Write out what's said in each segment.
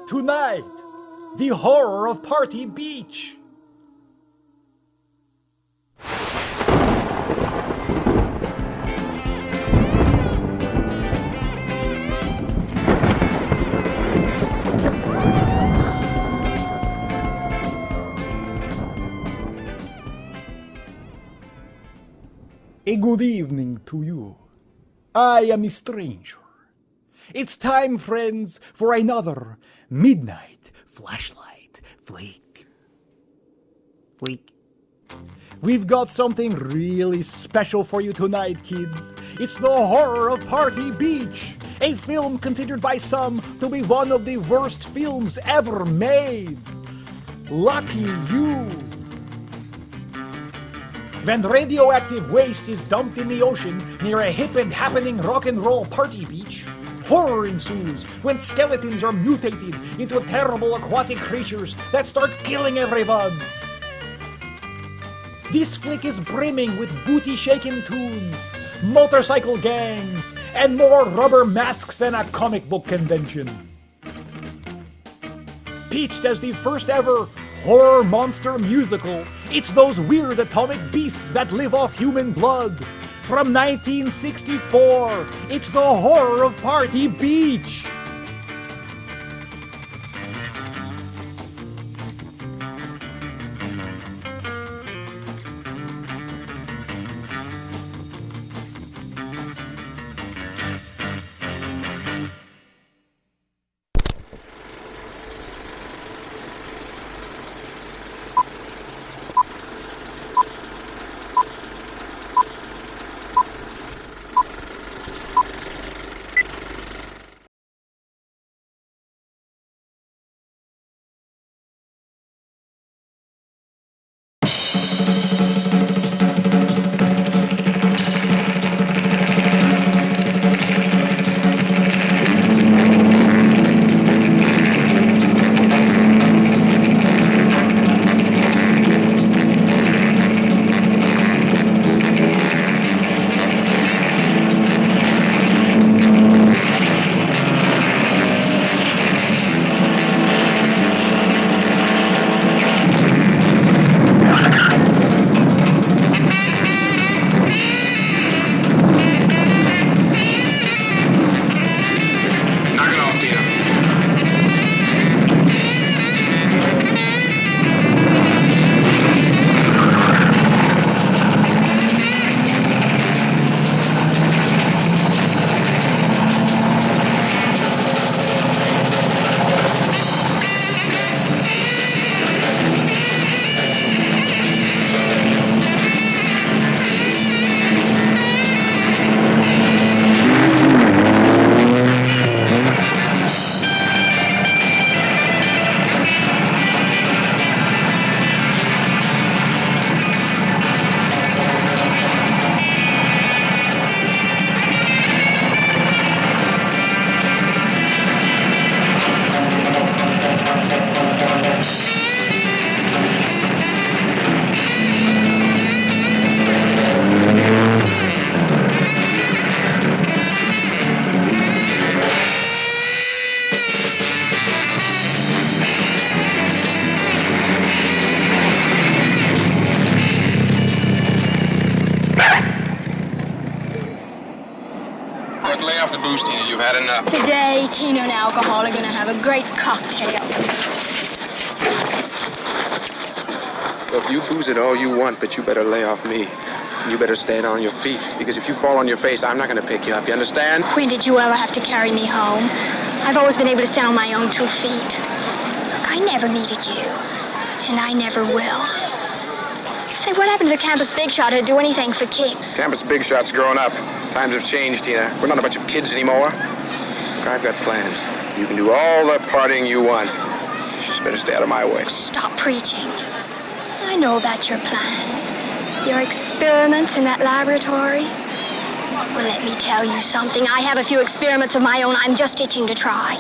Tonight, the horror of Party Beach. A good evening to you. I am a stranger. It's time, friends, for another midnight flashlight flick. Flick. We've got something really special for you tonight, kids. It's the horror of Party Beach, a film considered by some to be one of the worst films ever made. Lucky you. When radioactive waste is dumped in the ocean near a hip and happening rock and roll party beach, horror ensues when skeletons are mutated into terrible aquatic creatures that start killing everyone. This flick is brimming with booty-shaking tunes, motorcycle gangs, and more rubber masks than a comic book convention. Pitched as the first ever horror monster musical, it's those weird atomic beasts that live off human blood. From 1964, it's the horror of Party Beach. Today, Tina and alcohol are going to have a great cocktail. Look, you booze it all you want, but you better lay off me. You better stand on your feet, because if you fall on your face, I'm not going to pick you up, you understand? When did you ever have to carry me home? I've always been able to stand on my own 2 feet. Look, I never needed you, and I never will. Say, what happened to the campus big shot who'd do anything for kicks? Campus big shot's grown up. Times have changed, Tina. We're not a bunch of kids anymore. I've got plans. You can do all the partying you want. You just better stay out of my way. Stop preaching. I know about your plans. Your experiments in that laboratory. Well, let me tell you something. I have a few experiments of my own I'm just itching to try.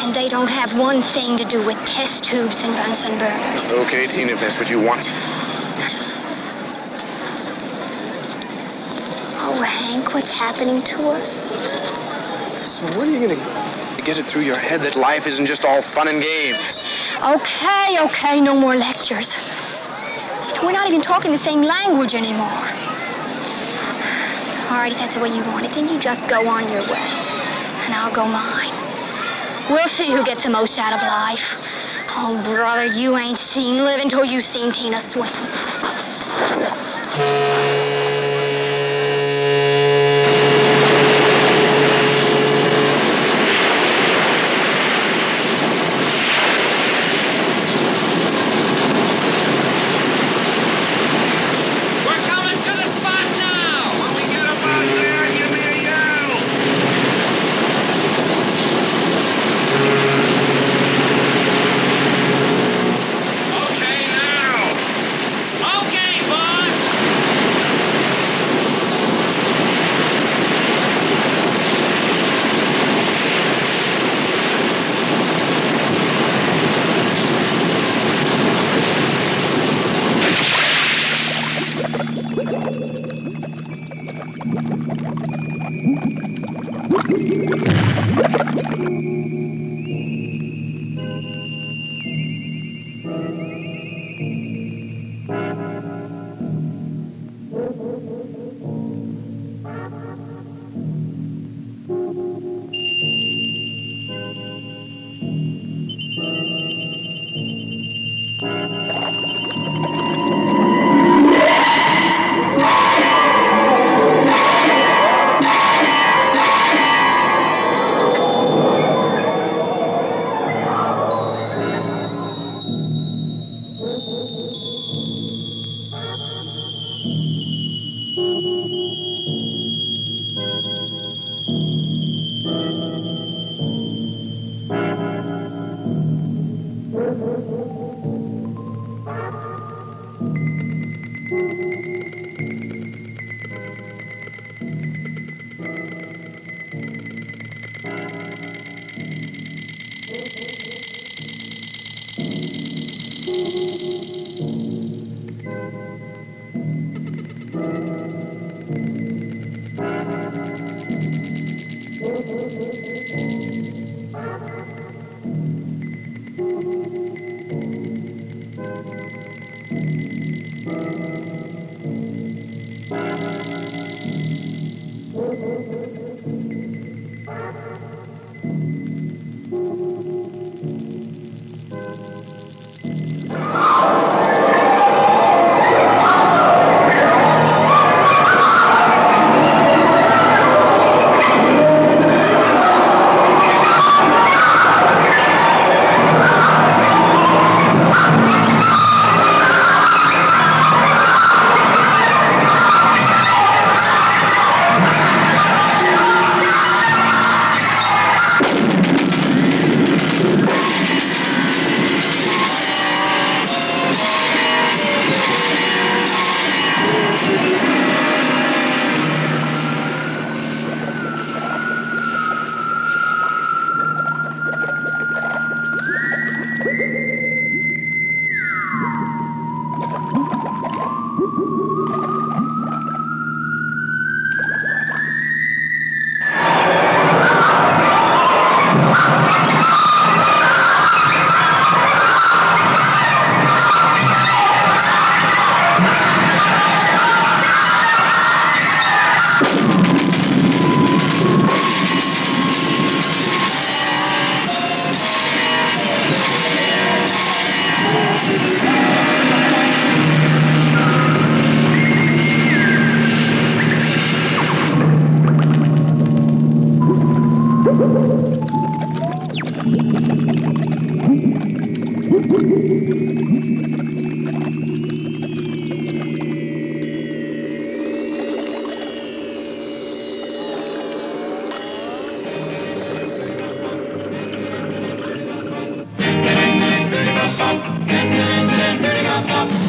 And they don't have one thing to do with test tubes and Bunsen burners. Okay, Tina, if that's what you want. Oh, Hank, what's happening to us? So when are you gonna get it through your head that life isn't just all fun and games? Okay, no more lectures. We're not even talking the same language anymore. All right, if that's the way you want it, then you just go on your way. And I'll go mine. We'll see who gets the most out of life. Oh, brother, you ain't seen living till you've seen Tina swing.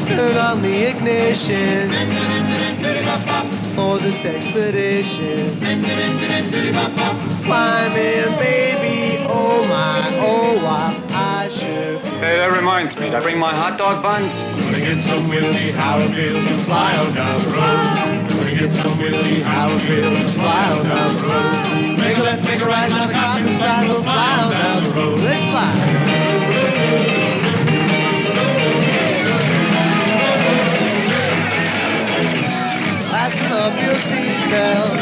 Turn on the ignition for this expedition. Climb in, baby, oh my, oh why I should. Hey, that reminds me, did I bring my hot dog buns? Gonna get some we'll see how it feels to fly out down the road. Gonna get some we'll see how it feels to fly out down the road. Make a left, make a right, now on the cotton side, we'll fly on down the road. Let's fly. Fasten up your seatbelt.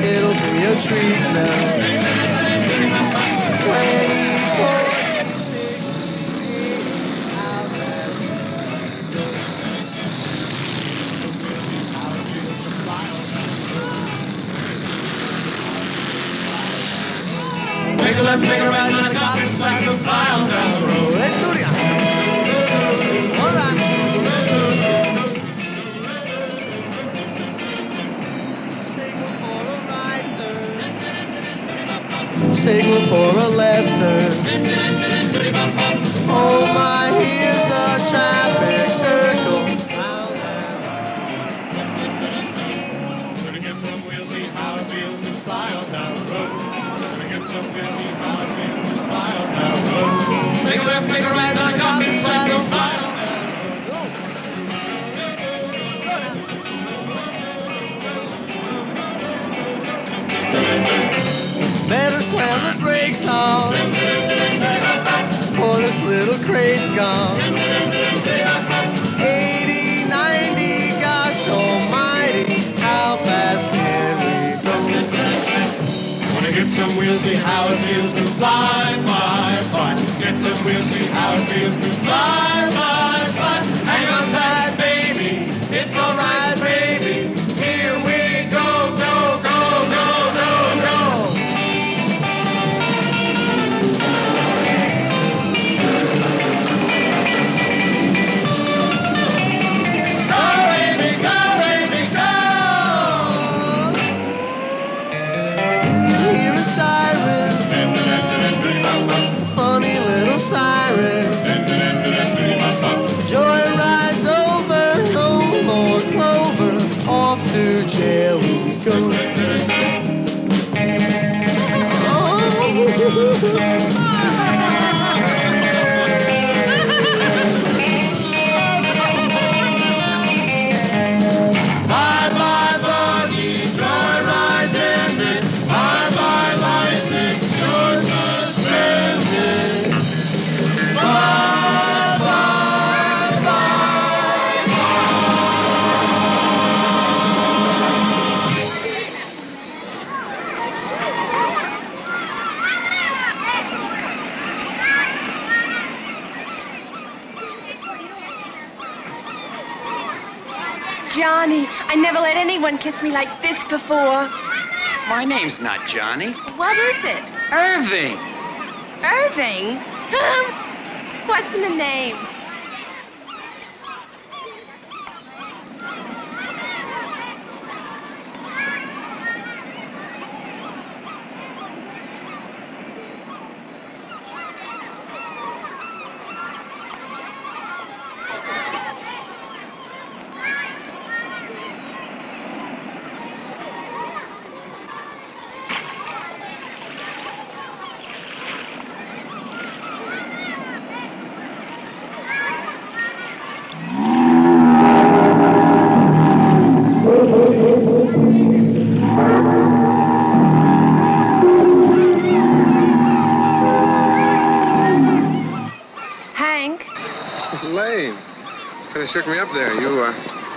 It'll be a treat now. 24. Make a left, make a right, on the cotton side, we'll fly on down the road. Let's do it. All right. Signal for a right turn. Signal for a left turn. Oh my, here's a traffic circle. Gonna get some wheels, see how it feels to fly on down the road. Gonna get some wheels, see how it feels to fly on down the road. Make a left, make a right, on the cotton side, we'll fly on. Better slam the brakes on, for this little crate's gone. 80, 90, gosh almighty, how fast can we go? Wanna get some wheels, see how it feels to fly, fly, fly. Get some wheels, see how it feels to fly, fly, fly. Hang on tight, baby, it's alright, baby. Here we go, go, go, go, go, go. Go, baby, go, baby, go. You hear a siren, funny little siren. Joy rides over, no more clover, off to jail we go. Bye bye buggy, joyride's ended. Bye bye license, you're suspended. Bye bye bye. Johnny, I never let anyone kiss me like this before. My name's not Johnny. What is it? Irving. Irving? What's in the name? Hank? Lane, kind of shook me up there. You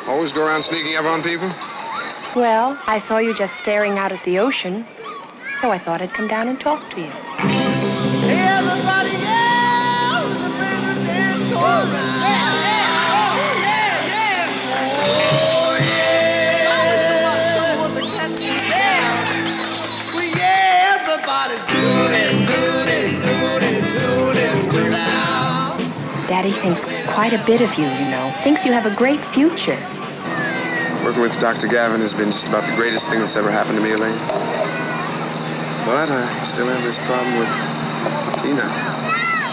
always go around sneaking up on people? Well, I saw you just staring out at the ocean, so I thought I'd come down and talk to you. Hey everybody, yeah! The business is going round. Oh yeah! Well, yeah, everybody's doing it now. Daddy thinks quite a bit of you, you know. Thinks you have a great future. Working with Dr. Gavin has been just about the greatest thing that's ever happened to me, Elaine. But I still have this problem with Tina.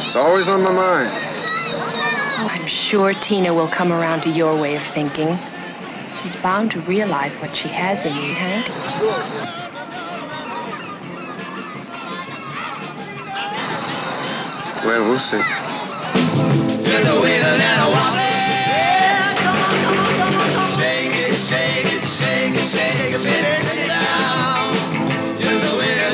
It's always on my mind. I'm sure Tina will come around to your way of thinking. She's bound to realize what she has in you, Hank. Well, we'll see. Just a wiggle and a wobble. Yeah, come on, come on, come on, come on. Shake it, shake it, shake it, shake it, finish it out. Just a wiggle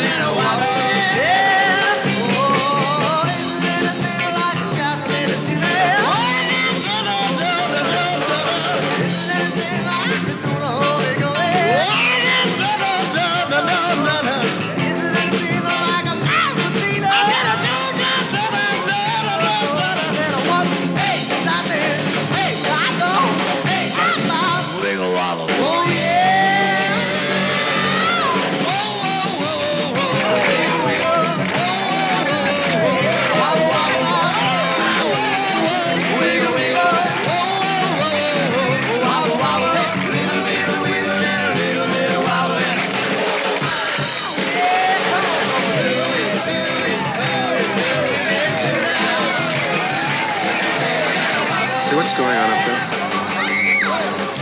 going on up there?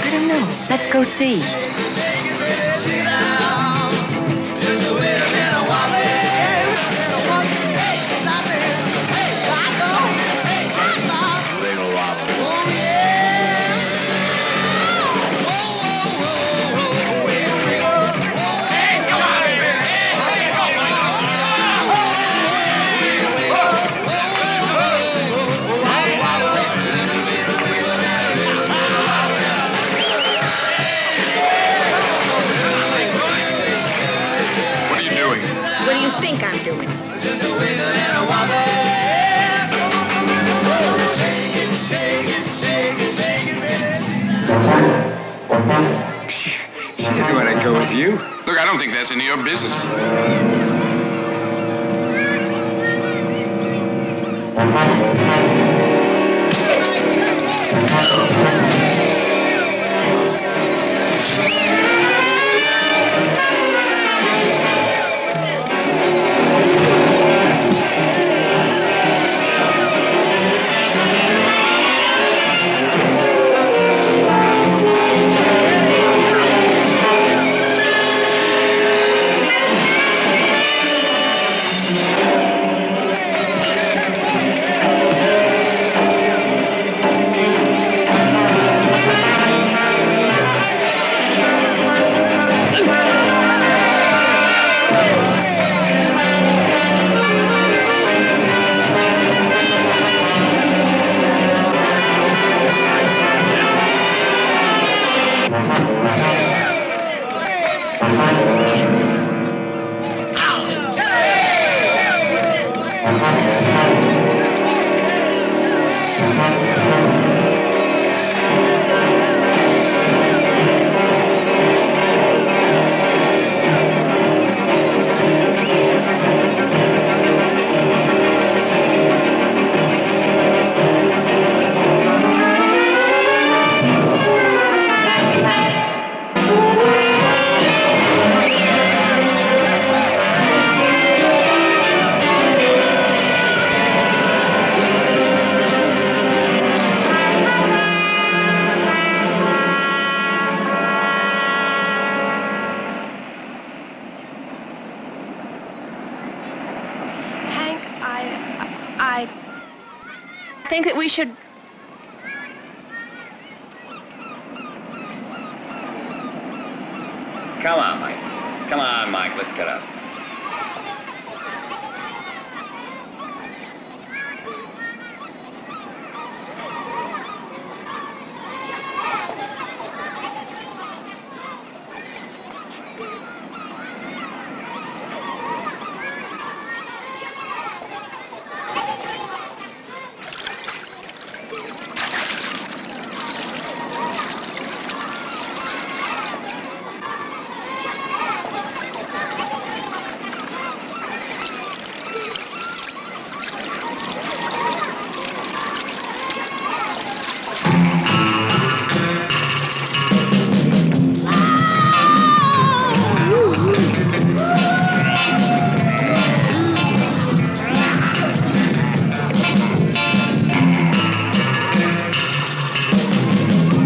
I don't know. Let's go see. What do you think I'm doing? She doesn't want to go with you. Look, I don't think that's any of your business. I think that we should... Come on, Mike. Come on, Mike. Let's get up.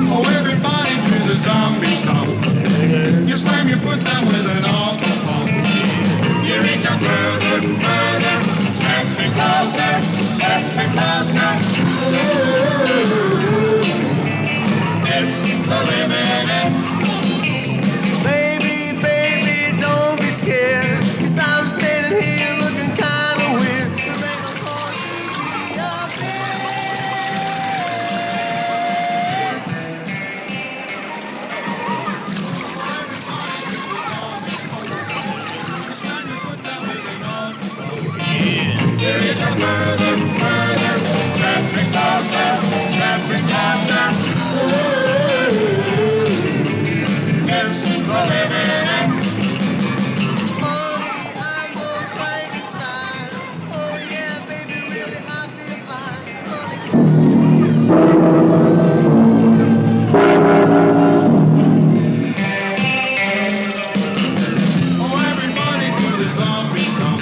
Oh, everybody do the zombie stomp. You slam your foot down with an awful pump. You reach out further, further, step me closer, step me closer. Ooh, it's the limit. Baby, baby, don't be scared, 'cause I'm standing here looking kind of weird. There ain't no point to be up there. There is a further, further, stepping closer, stepping closer. Ooh, it's the limit. Honey, I'm no Frankenstein. Oh yeah, baby, really, I feel fine. Honey, oh, everybody do the zombie stomp.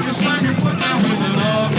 Just slam your foot down with an awful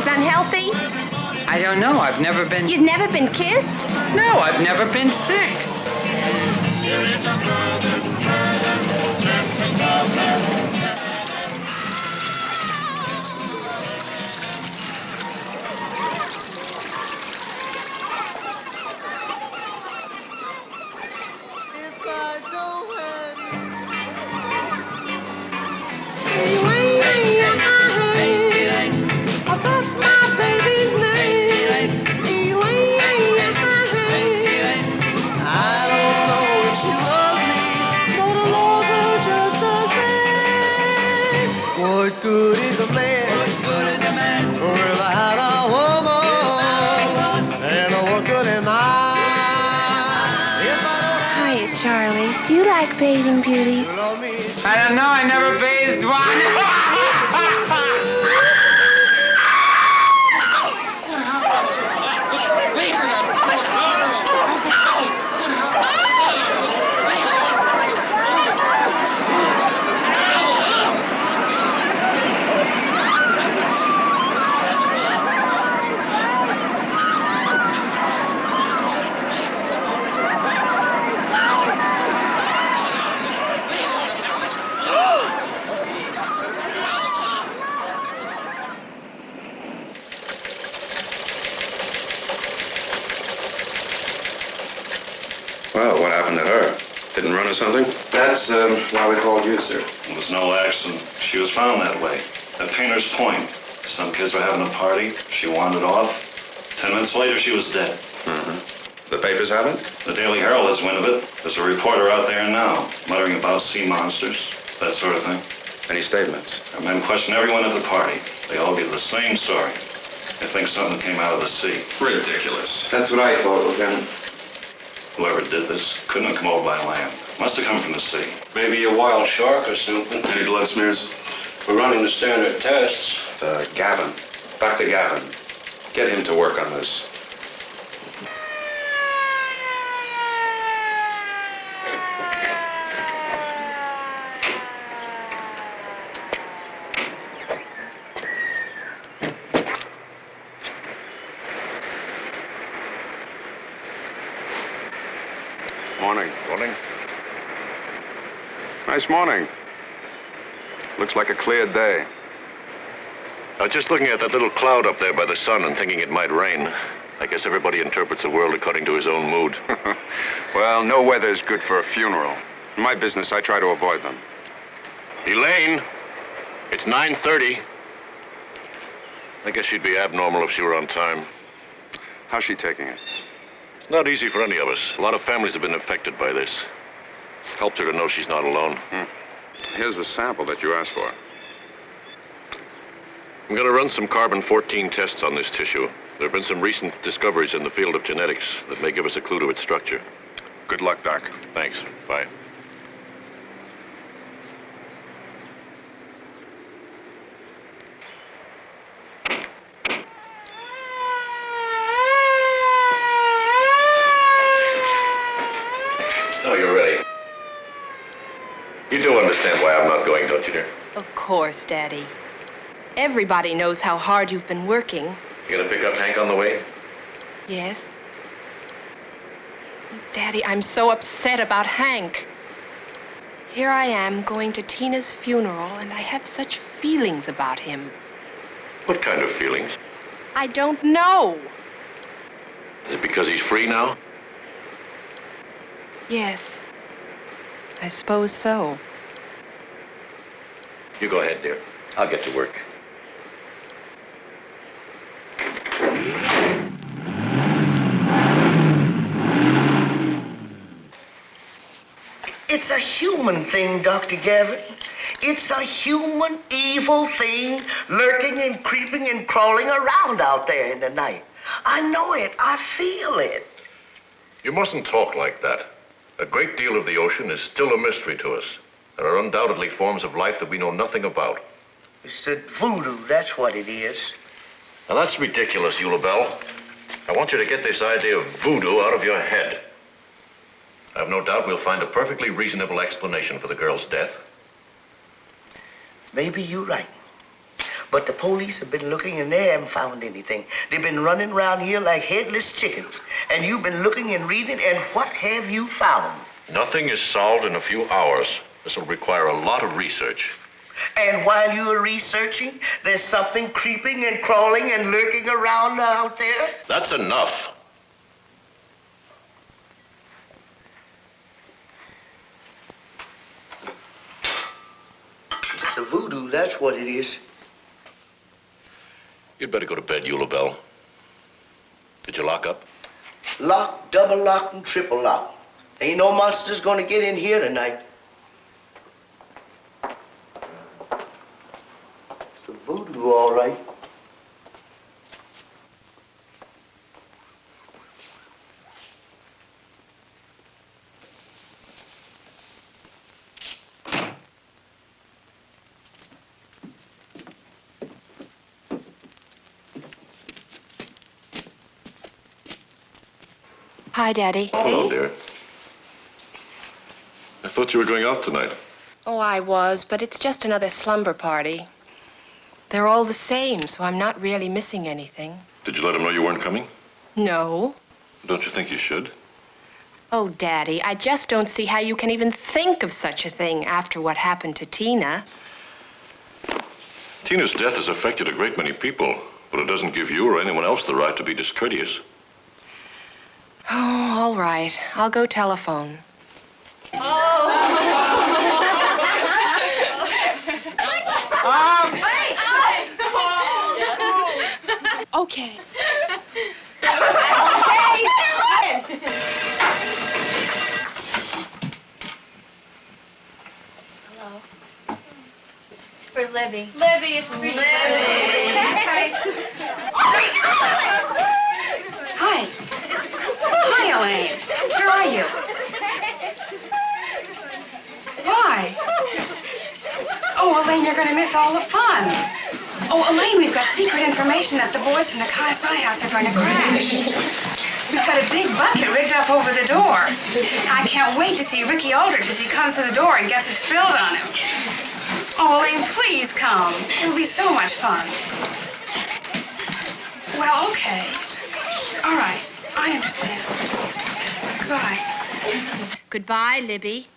unhealthy? I don't know. I've never been... You've never been kissed? No, I've never been sick. What good is a man? What good is a man? If I had a woman, and what good am I? If I don't have Hiya, Charlie. Do you like bathing beauties? you, love me. I don't know. I never bathed one. Well, what happened to her? Didn't run or something? That's why we called you, sir. It was no accident. She was found that way, at Painter's Point. Some kids were having a party. She wandered off. 10 minutes later, she was dead. Mm-hmm. The papers have it? The Daily Herald has wind of it. There's a reporter out there now, muttering about sea monsters, that sort of thing. Any statements? Our men question everyone at the party. They all give the same story. They think something came out of the sea. Ridiculous. That's what I thought, Lieutenant. Whoever did this couldn't have come over by land. Must have come from the sea. Maybe a wild shark or something. Any blood smears? We're running the standard tests. Gavin. Dr. Gavin. Get him to work on this. Morning. Morning. Nice morning. Looks like a clear day. I was just looking at that little cloud up there by the sun and thinking it might rain. I guess everybody interprets the world according to his own mood. Well, no weather's good for a funeral. In my business, I try to avoid them. Elaine, it's 9:30. I guess she'd be abnormal if she were on time. How's she taking it? It's not easy for any of us. A lot of families have been affected by this. Helps her to know she's not alone. Here's the sample that you asked for. I'm going to run some carbon-14 tests on this tissue. There have been some recent discoveries in the field of genetics that may give us a clue to its structure. Good luck, Doc. Thanks. Bye. Oh, you're ready. You do understand why I'm not going, don't you, dear? Of course, Daddy. Everybody knows how hard you've been working. You gonna pick up Hank on the way? Yes. Daddy, I'm so upset about Hank. Here I am going to Tina's funeral, and I have such feelings about him. What kind of feelings? I don't know. Is it because he's free now? Yes. I suppose so. You go ahead, dear. I'll get to work. It's a human thing, Dr. Gavin. It's a human evil thing lurking and creeping and crawling around out there in the night. I know it. I feel it. You mustn't talk like that. A great deal of the ocean is still a mystery to us. There are undoubtedly forms of life that we know nothing about. It's the voodoo, that's what it is. Now, that's ridiculous, Eulabelle. I want you to get this idea of voodoo out of your head. I have no doubt we'll find a perfectly reasonable explanation for the girl's death. Maybe you're right. But the police have been looking and they haven't found anything. They've been running around here like headless chickens. And you've been looking and reading, and what have you found? Nothing is solved in a few hours. This will require a lot of research. And while you are researching, there's something creeping and crawling and lurking around out there? That's enough. It's the voodoo, that's what it is. You'd better go to bed, Eulabelle. Did you lock up? Lock, double lock, and triple lock. Ain't no monsters gonna get in here tonight. It's the voodoo, all right. Hi, Daddy. Hello, dear. I thought you were going out tonight. Oh, I was, but it's just another slumber party. They're all the same, so I'm not really missing anything. Did you let him know you weren't coming? No. Don't you think you should? Oh, Daddy, I just don't see how you can even think of such a thing after what happened to Tina. Tina's death has affected a great many people, but it doesn't give you or anyone else the right to be discourteous. Oh, all right. I'll go telephone. Okay. Hello. It's for Libby. Libby, it's for Libby. Hi. Hi, Elaine. Where are you? Why? Oh, Elaine, you're going to miss all the fun. Oh, Elaine, we've got secret information that the boys from the Kai Sai house are going to crash. We've got a big bucket rigged up over the door. I can't wait to see Ricky Aldrich as he comes to the door and gets it spilled on him. Oh, Elaine, please come. It'll be so much fun. Well, okay. All right. I understand. Goodbye. Goodbye, Libby.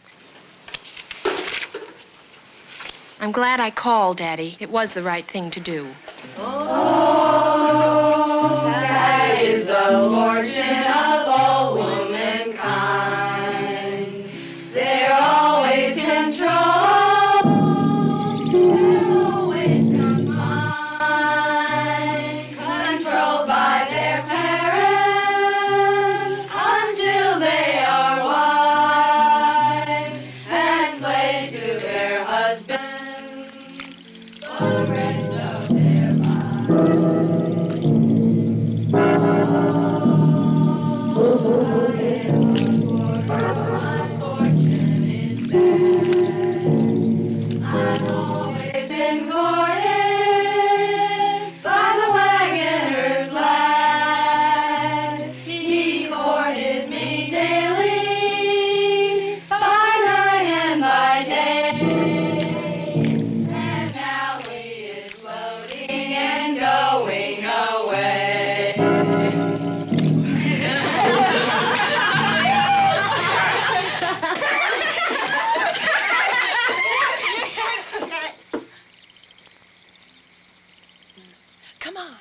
I'm glad I called, Daddy. It was the right thing to do. Oh, sad is the fortune of all womankind. They're always controlled, they're always confined, controlled by their parents until they are wives and slaves to their husbands. For the rest of their lives. My fortune is bad. I've always been courted by the wagoner's lad. He courted me daily, by night and by day. And now he is floating and going away. Come on.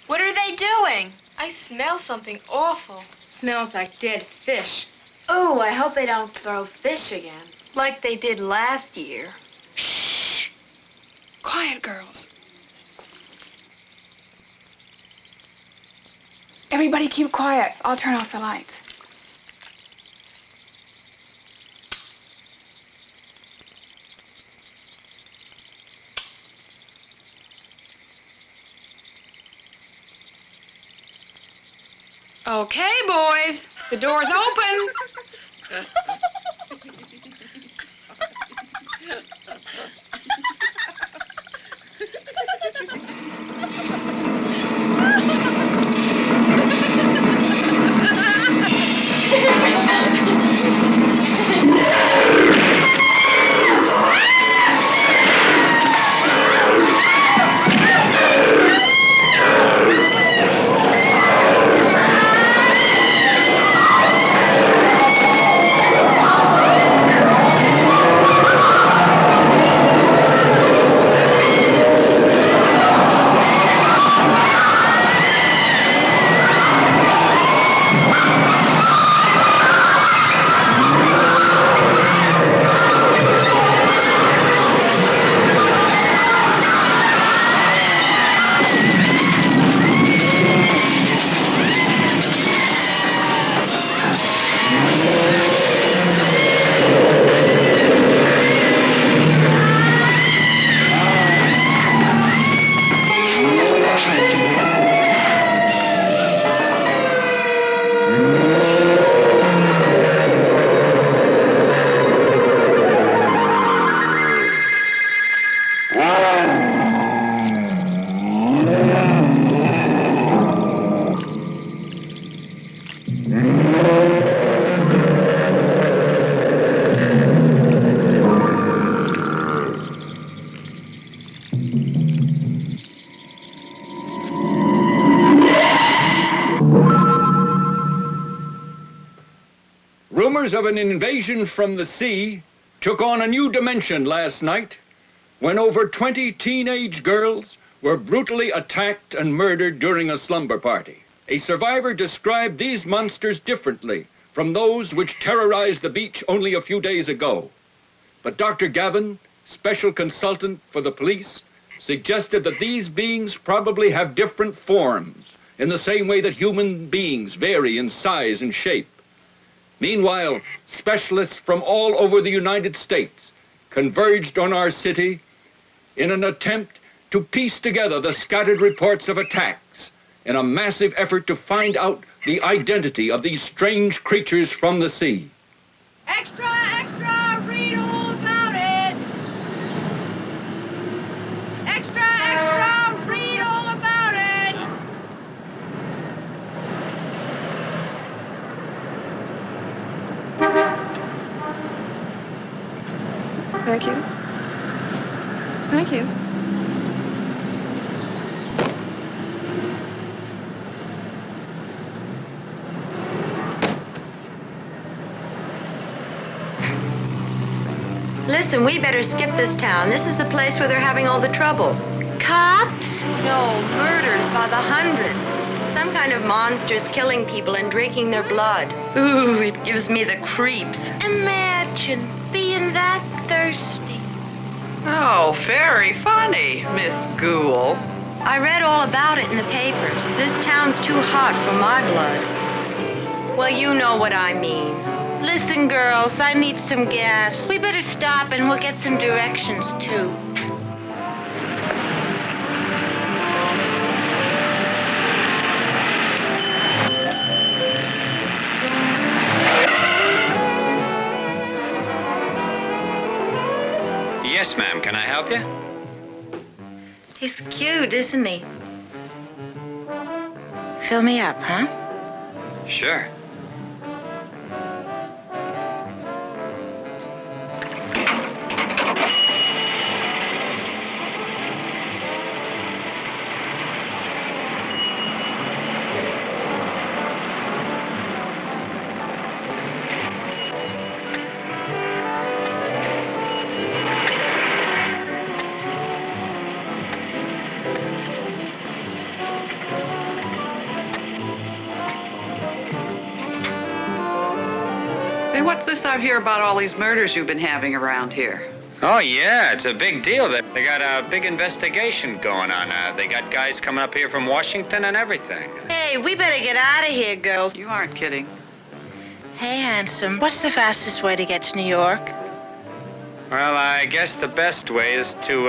What are they doing? I smell something awful. Smells like dead fish. Ooh, I hope they don't throw fish again. Like they did last year. Shh. Quiet, girls. Everybody keep quiet. I'll turn off the lights. Okay, boys. The door's open. Rumors of an invasion from the sea took on a new dimension last night when over 20 teenage girls were brutally attacked and murdered during a slumber party. A survivor described these monsters differently from those which terrorized the beach only a few days ago. But Dr. Gavin, special consultant for the police, suggested that these beings probably have different forms, in the same way that human beings vary in size and shape. Meanwhile, specialists from all over the United States converged on our city in an attempt to piece together the scattered reports of attacks in a massive effort to find out the identity of these strange creatures from the sea. Extra, extra, read all about it. Extra, extra, read all about it. Thank you. Thank you. Listen, we better skip this town. This is the place where they're having all the trouble. Cops? No, murders by the hundreds. Some kind of monsters killing people and drinking their blood. Ooh, it gives me the creeps. Imagine being that thirsty. Oh, very funny, Miss Ghoul. I read all about it in the papers. This town's too hot for my blood. Well, you know what I mean. Listen, girls, I need some gas. We better stop and we'll get some directions, too. Yes, ma'am. Can I help you? He's cute, isn't he? Fill me up, huh? Sure. Say, what's this I hear about all these murders you've been having around here? Oh, yeah, it's a big deal. They got a big investigation going on. They got guys coming up here from Washington and everything. Hey, we better get out of here, girls. You aren't kidding. Hey, handsome, what's the fastest way to get to New York? Well, I guess the best way is to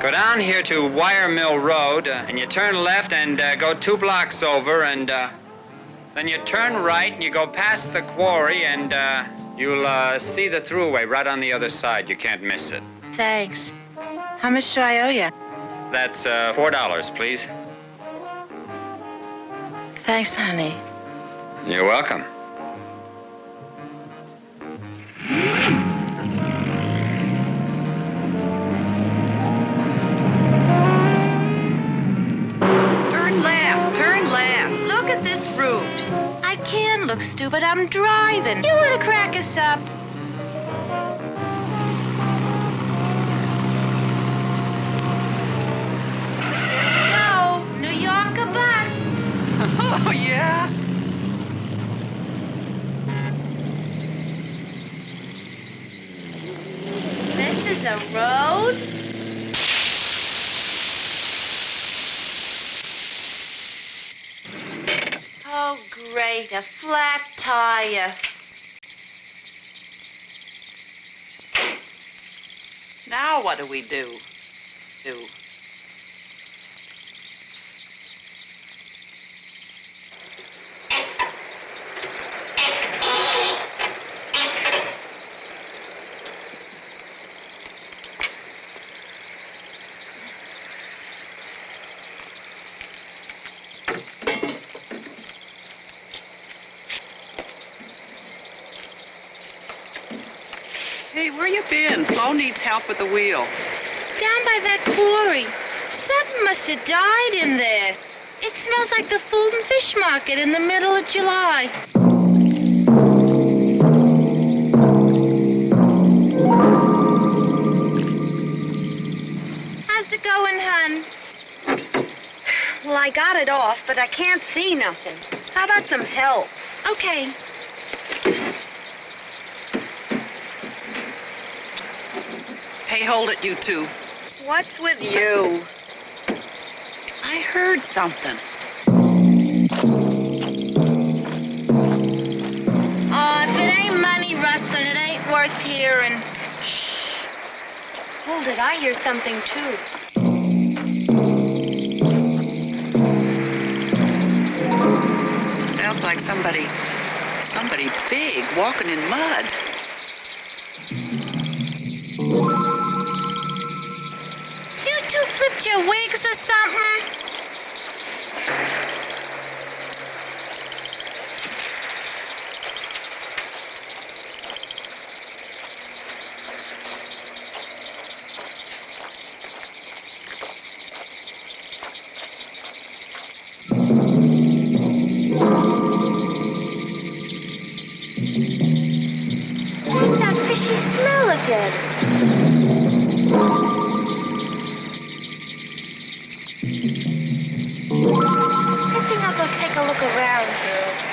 go down here to Wire Mill Road, and you turn left and go 2 blocks over, and then you turn right and you go past the quarry, and you'll see the thruway right on the other side. You can't miss it. Thanks. How much do I owe you? That's $4, please. Thanks, honey. You're welcome. Turn left, turn left. Look at this route. I can look stupid. I'm driving. You want to crack us up? No, New York or bust. Oh, yeah? This is a road? Oh, great, a flat tire. Now what do we do? Where you been? Flo needs help with the wheel. Down by that quarry. Something must have died in there. It smells like the Fulton Fish Market in the middle of July. How's it going, hon? Well, I got it off, but I can't see nothing. How about some help? Okay. Hey, hold it, you two. What's with you? I heard something. Oh, if it ain't money rustling, it ain't worth hearing. Shh. Hold it, I hear something too. Sounds like somebody big walking in mud. You two flipped your wigs or something? There's that fishy smell again. I think I'll go take a look around, girls.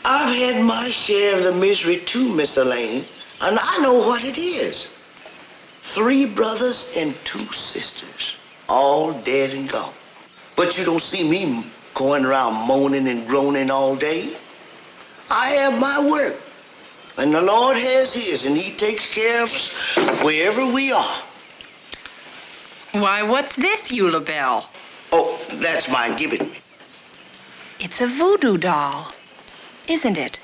I've had my share of the misery too, Miss Elaine, and I know what it is. 3 brothers and 2 sisters, all dead and gone. But you don't see me going around moaning and groaning all day. I have my work, and the Lord has his, and he takes care of us wherever we are. Why, what's this, Eula Bell? Oh, that's mine. Give it me. It's a voodoo doll, isn't it?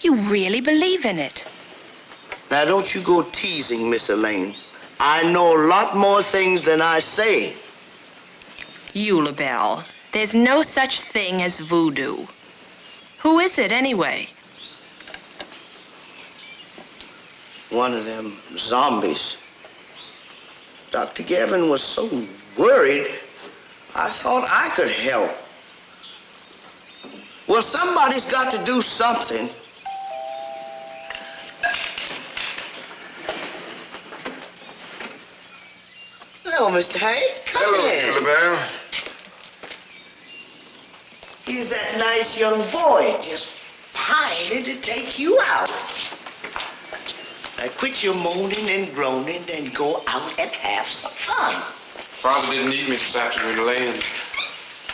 You really believe in it. Now, don't you go teasing, Miss Elaine. I know a lot more things than I say. Eula Bell, there's no such thing as voodoo. Who is it, anyway? One of them zombies. Dr. Gavin was so worried, I thought I could help. Well, somebody's got to do something. Hello, Mr. Hank. Come in. Hello, Bell. Here's that nice young boy just pining to take you out. Now quit your moaning and groaning and go out and have some fun. Father didn't need me this afternoon, Elaine.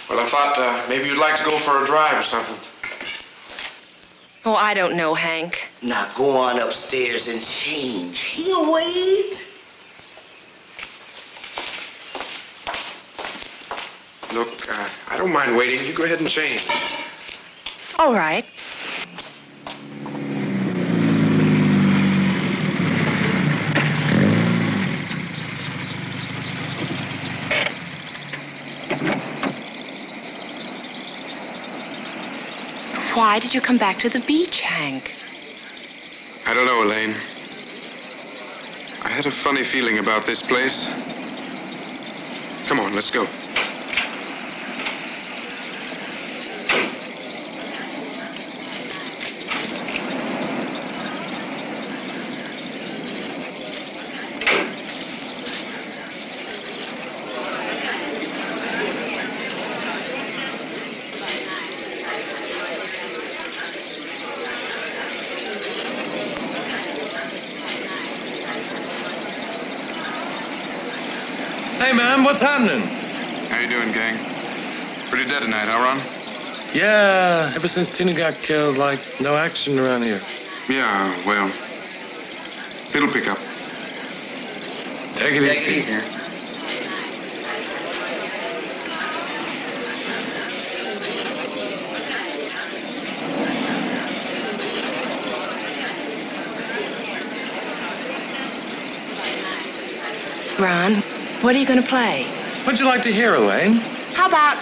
Well, I thought maybe you'd like to go for a drive or something. Oh, I don't know, Hank. Now go on upstairs and change. He'll wait. Look, I don't mind waiting. You go ahead and change. All right. Why did you come back to the beach, Hank? I don't know, Elaine. I had a funny feeling about this place. Come on, let's go. Hey, man, what's happening? How you doing, gang? Pretty dead tonight, huh, Ron? Yeah, ever since Tina got killed, like, no action around here. Yeah, well, it'll pick up. Take it easy. Ron, what are you going to play? What'd you like to hear, Elaine? How about,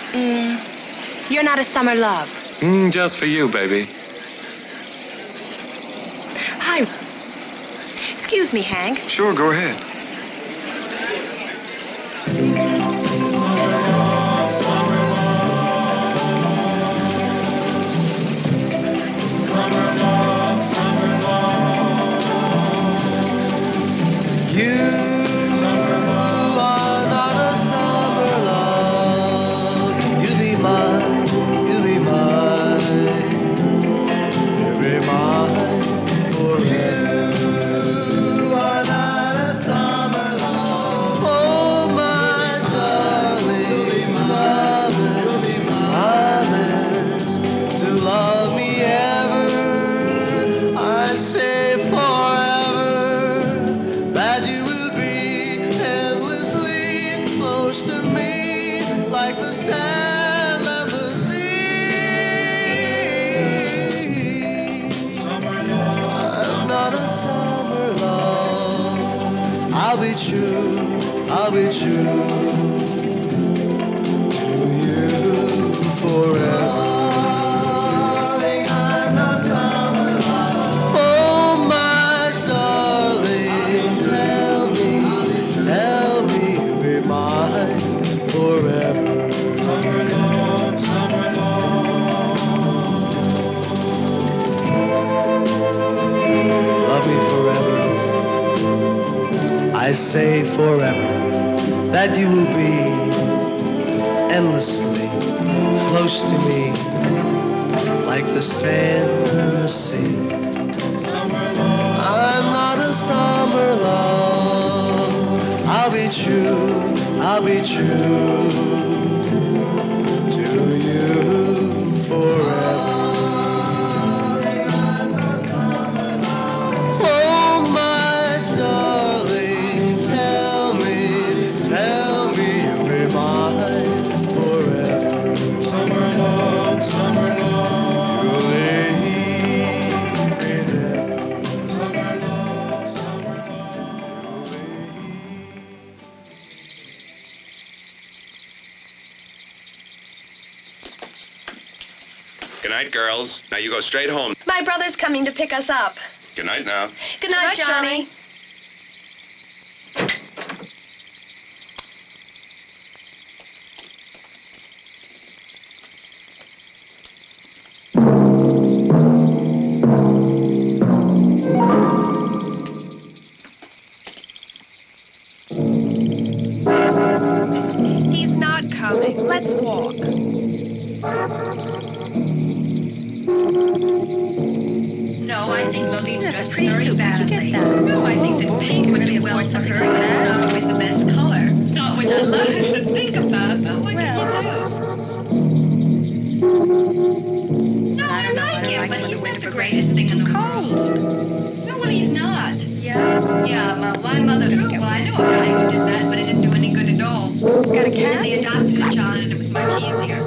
You're Not a Summer Love? Just for you, baby. Hi. Excuse me, Hank. Sure, go ahead. I'll be true to you forever. Darling, I'm not summer love. Oh, my darling, tell me you'll be mine forever. Summer love, summer love. Love me forever. I say forever that you will be endlessly close to me, like the sand and the sea. I'm not a summer love. I'll be true to you forever. Good night, girls. Now you go straight home. My brother's coming to pick us up. Good night now. Good night, Johnny. He's not coming. Let's walk. No, I think Lolita dressed very badly. No, I think that pink would be well for her, but it's not always the best color. Not which I love to think about, but what can you do? No, I like him, but he's not the greatest thing in the world. No, well, he's not. Yeah? Yeah, my mother took it. Well, I know a guy who did that, but it didn't do any good at all. Got a cat? And then they adopted a child, and it was much easier.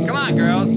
Come on, girls.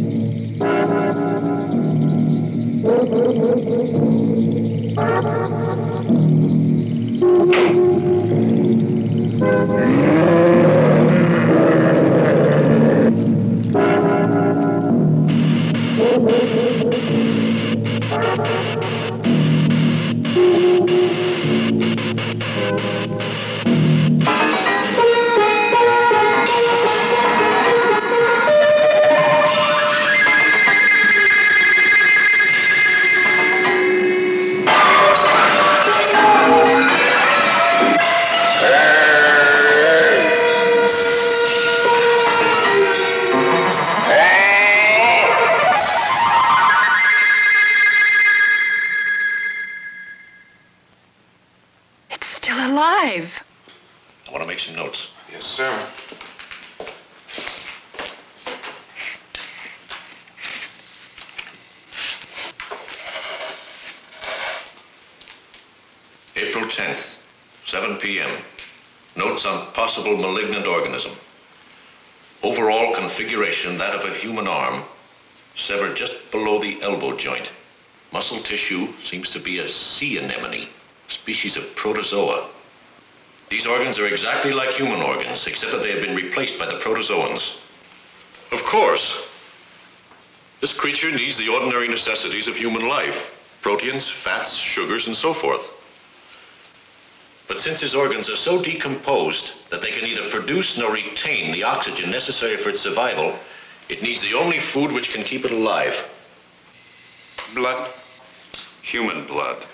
Alive. I want to make some notes. Yes, sir. April 10th, 7 p.m. Notes on possible malignant organism. Overall configuration, that of a human arm, severed just below the elbow joint. Muscle tissue seems to be a sea anemone, species of protozoa. These organs are exactly like human organs, except that they have been replaced by the protozoans. Of course. This creature needs the ordinary necessities of human life. Proteins, fats, sugars, and so forth. But since his organs are so decomposed that they can neither produce nor retain the oxygen necessary for its survival, it needs the only food which can keep it alive. Blood? Human blood.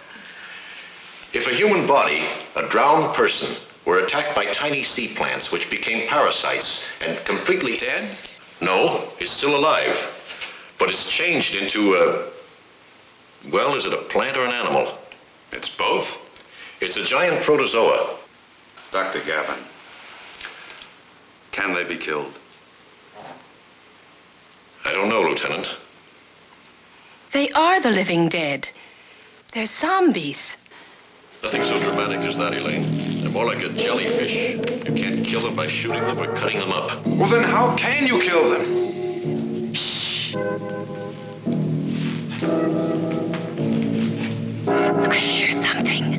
If a human body, a drowned person, were attacked by tiny sea plants which became parasites and completely dead? No, it's still alive. But it's changed into a... well, is it a plant or an animal? It's both. It's a giant protozoa. Dr. Gavin, can they be killed? I don't know, Lieutenant. They are the living dead. They're zombies. Nothing so dramatic as that, Elaine. They're more like a jellyfish. You can't kill them by shooting them or cutting them up. Well, then how can you kill them? Shh. I hear something.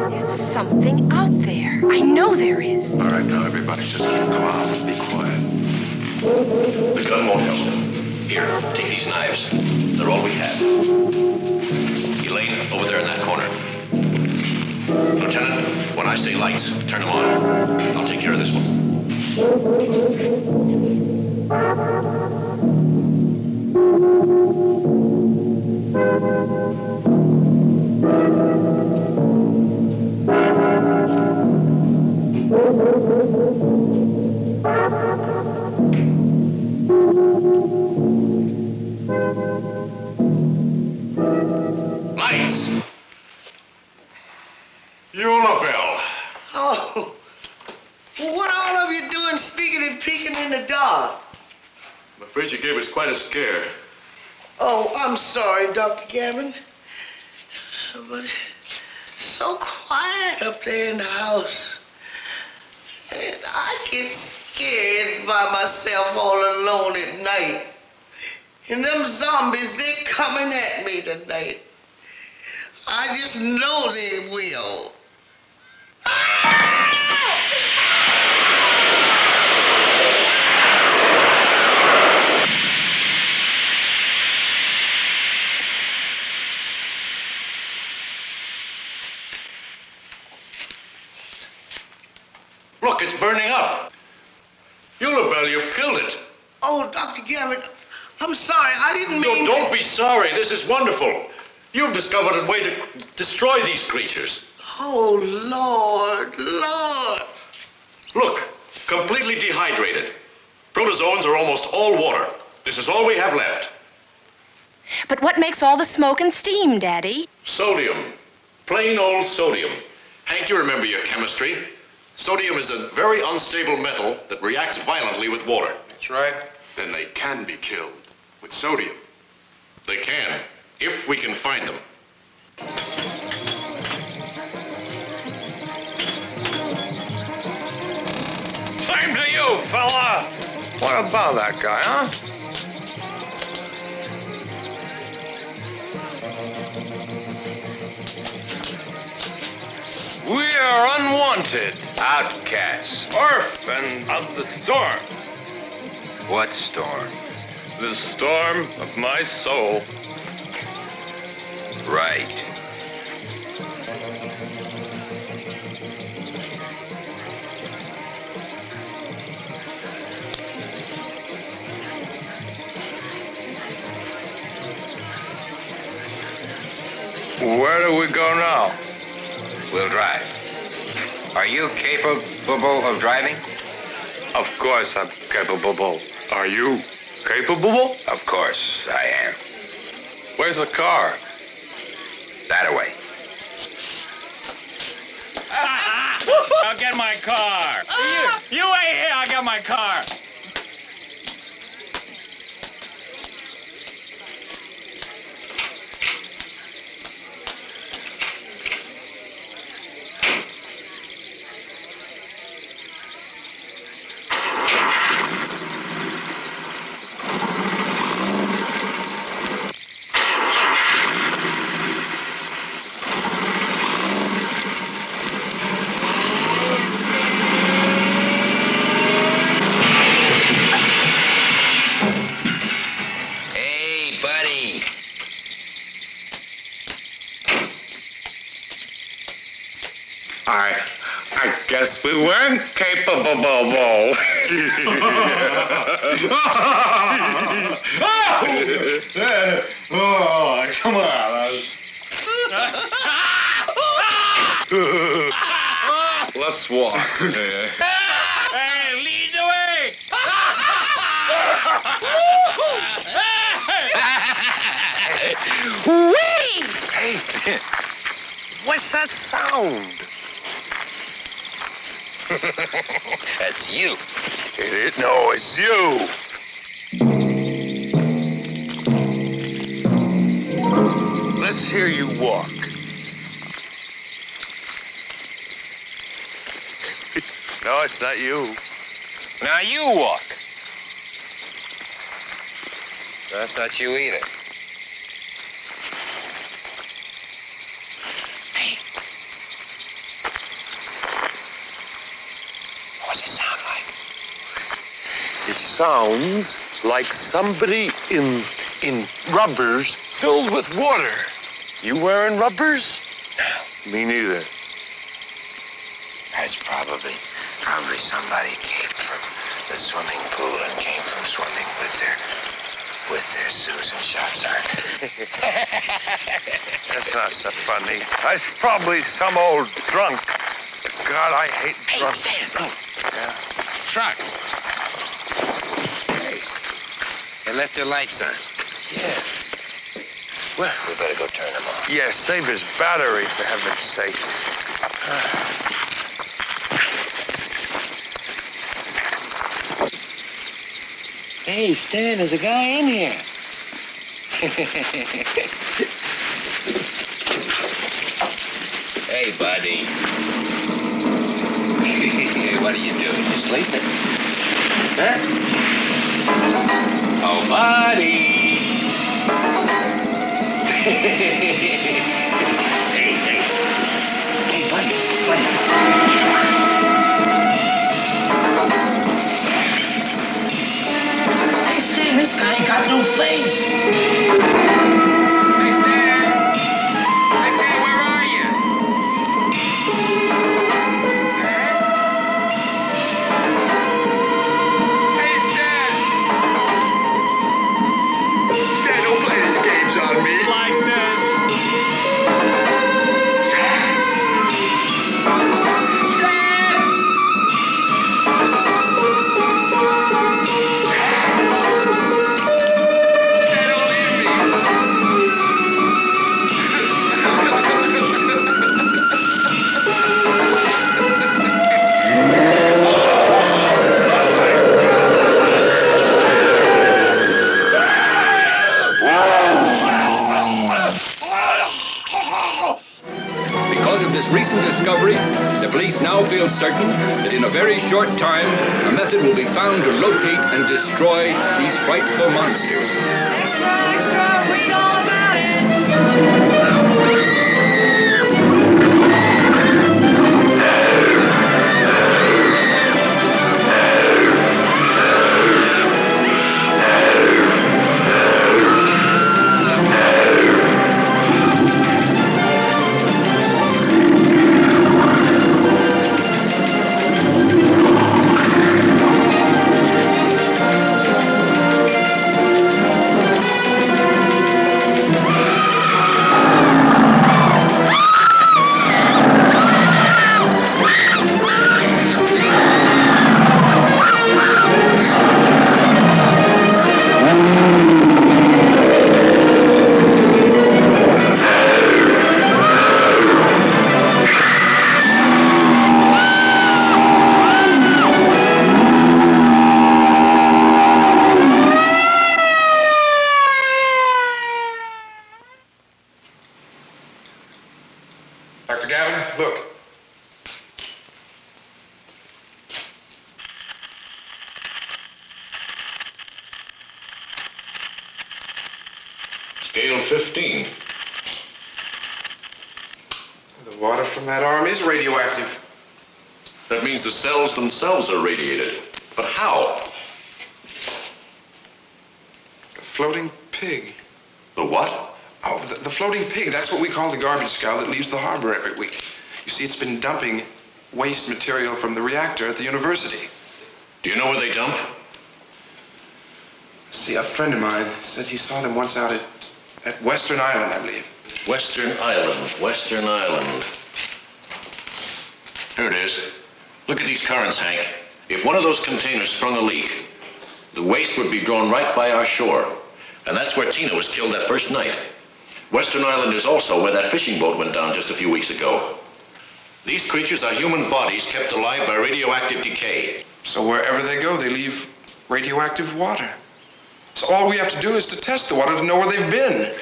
There's something out there. I know there is. All right, now everybody just keep calm and be quiet. The gun won't help. Here, take these knives. They're all we have. Elaine, over there in that corner. Lieutenant, when I say lights, turn them on. I'll take care of this one. Lights! Eulabelle. Oh, what all of you doing sneaking and peeking in the dark? I'm afraid you gave us quite a scare. Oh, I'm sorry, Dr. Gavin. But it's so quiet up there in the house. And I get scared by myself all alone at night. And them zombies, they coming at me tonight. I just know they will. Look, it's burning up. Eulabelle, you've killed it. Oh, Dr. Gavin, I'm sorry. I didn't mean No, don't be sorry. This is wonderful. You've discovered a way to destroy these creatures. Oh, Lord, Lord. Look, completely dehydrated. Protozoans are almost all water. This is all we have left. But what makes all the smoke and steam, Daddy? Sodium. Plain old sodium. Hank, you remember your chemistry. Sodium is a very unstable metal that reacts violently with water. That's right. Then they can be killed with sodium. They can, if we can find them. Same to you, fella. What about that guy, huh? We are unwanted. Outcasts. Orphan of the storm. What storm? The storm of my soul. Right. Where do we go now? We'll drive. Are you capable of driving? Of course I'm capable. Are you capable? Of course I am. Where's the car? That away. I'll get my car. You wait here, I'll get my car. Hey, buddy. I guess we weren't capable. Oh, come on. Let's walk. Hey, lead the way. Hey, what's that sound? That's you. No, it's you. Let's hear you walk. No, it's not you. Now you walk. That's not you either. Hey. What's it sound like? It sounds like somebody in rubbers filled with water. You wearing rubbers? No. Me neither. That's probably somebody came from the swimming pool and came from swimming with their Susan shots on. That's not so funny. That's probably some old drunk. God, I hate drunks. Hey, Sam, look. Yeah. Truck. Hey. They left their lights on. Yeah. Well, We better go turn them off. yeah, save his battery, for heaven's sake. Hey, Stan, there's a guy in here. Hey, buddy. What are you doing? You sleeping? Huh? Oh, buddy. Hey, buddy. Hey, Stan, this guy ain't got no face. Hey, Stan. Hey, Stan, where are you? Hey, Stan. Stan, don't play these games on me. Like this. discovery, the police now feel certain that in a very short time, a method will be found to locate and destroy these frightful monsters. Extra, extra, read all about it. Dr. Gavin, look. Scale 15. The water from that arm is radioactive. That means the cells themselves are radiated. But how? The floating pig. The what? Oh, the floating pig. That's what we call the garbage scow that leaves the harbor every week. You see, it's been dumping waste material from the reactor at the university. Do you know where they dump? See, a friend of mine said he saw them once out at Western Island, I believe. Western Island. Western Island. Here it is. Look at these currents, Hank. If one of those containers sprung a leak, the waste would be drawn right by our shore. And that's where Tina was killed that first night. Western Island is also where that fishing boat went down just a few weeks ago. These creatures are human bodies kept alive by radioactive decay. So wherever they go, they leave radioactive water. So all we have to do is to test the water to know where they've been.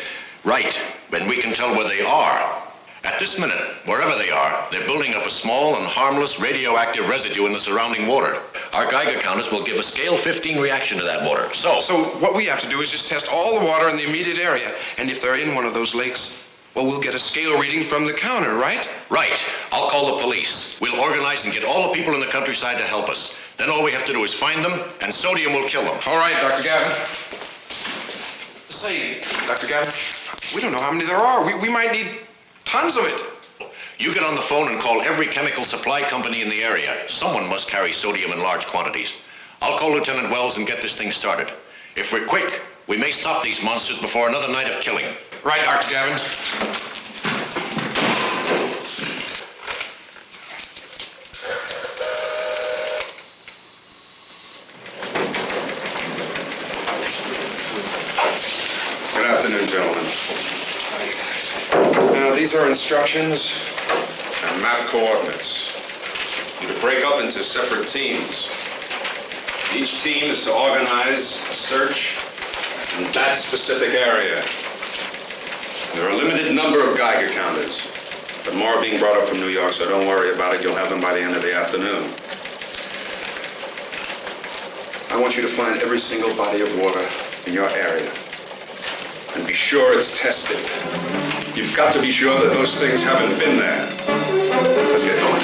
Right, and we can tell where they are. At this minute, wherever they are, they're building up a small and harmless radioactive residue in the surrounding water. Our Geiger counters will give a scale 15 reaction to that water. So what we have to do is just test all the water in the immediate area. And if they're in one of those lakes, well, we'll get a scale reading from the counter, right? Right. I'll call the police. We'll organize and get all the people in the countryside to help us. Then all we have to do is find them, and sodium will kill them. All right, Dr. Gavin. Say, Dr. Gavin, we don't know how many there are. We might need tons of it. You get on the phone and call every chemical supply company in the area. Someone must carry sodium in large quantities. I'll call Lieutenant Wells and get this thing started. If we're quick, we may stop these monsters before another night of killing. Right, Dr. Gavin. Good afternoon, gentlemen. Now, these are instructions and map coordinates. You're to break up into separate teams. Each team is to organize a search in that specific area. There are a limited number of Geiger counters, but more are being brought up from New York, so don't worry about it. You'll have them by the end of the afternoon. I want you to find every single body of water in your area and be sure it's tested. You've got to be sure that those things haven't been there. Let's get going.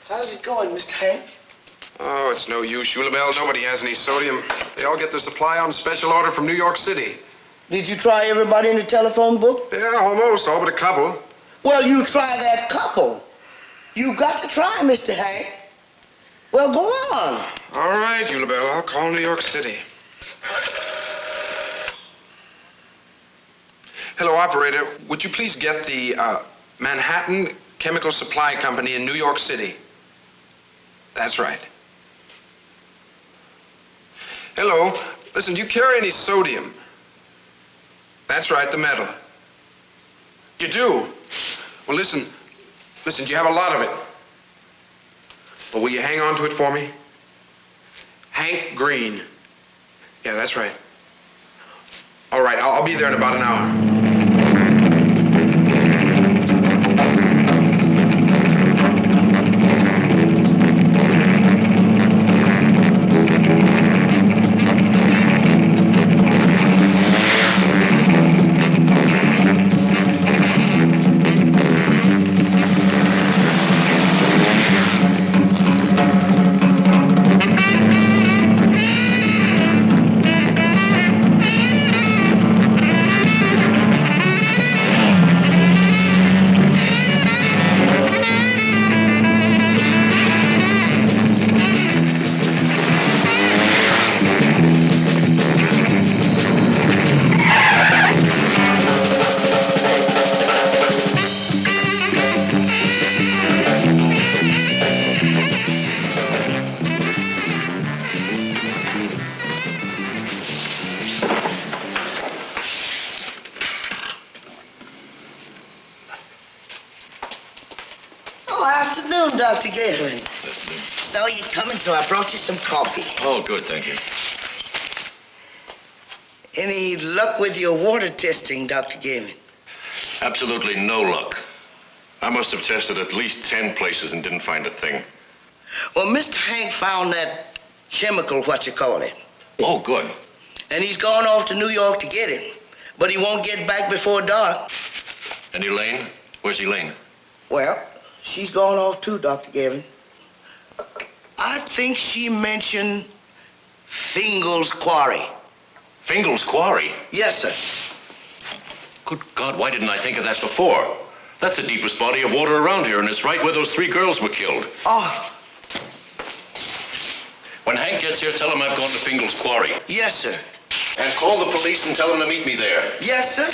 How's it going, Mr. Hank? Oh, it's no use, Shulabelle. Nobody has any sodium. They all get their supply on special order from New York City. Did you try everybody in the telephone book? Yeah, almost. All but a couple. Well, you try that couple. You got to try, Mr. Hank. Well, go on. All right, Eulabelle, I'll call New York City. Hello, operator. Would you please get the Manhattan Chemical Supply Company in New York City? That's right. Hello. Listen, do you carry any sodium? That's right, the metal. You do? Well, listen, do you have a lot of it? Well, will you hang on to it for me? Hank Green. Yeah, that's right. All right, I'll be there in about an hour. Afternoon, Dr. Gavin. Saw you coming, so I brought you some coffee. Oh, good, thank you. Any luck with your water testing, Dr. Gavin? Absolutely no luck. I must have tested at least 10 places and didn't find a thing. Well, Mr. Hank found that chemical, what-you-call-it. Oh, good. And he's gone off to New York to get it. But he won't get back before dark. And Elaine? Where's Elaine? Well, she's gone off too, Dr. Gavin. I think she mentioned Fingal's Quarry. Fingal's Quarry? Yes, sir. Good God, why didn't I think of that before? That's the deepest body of water around here, and it's right where those 3 girls were killed. Oh. When Hank gets here, tell him I've gone to Fingal's Quarry. Yes, sir. And call the police and tell them to meet me there. Yes, sir.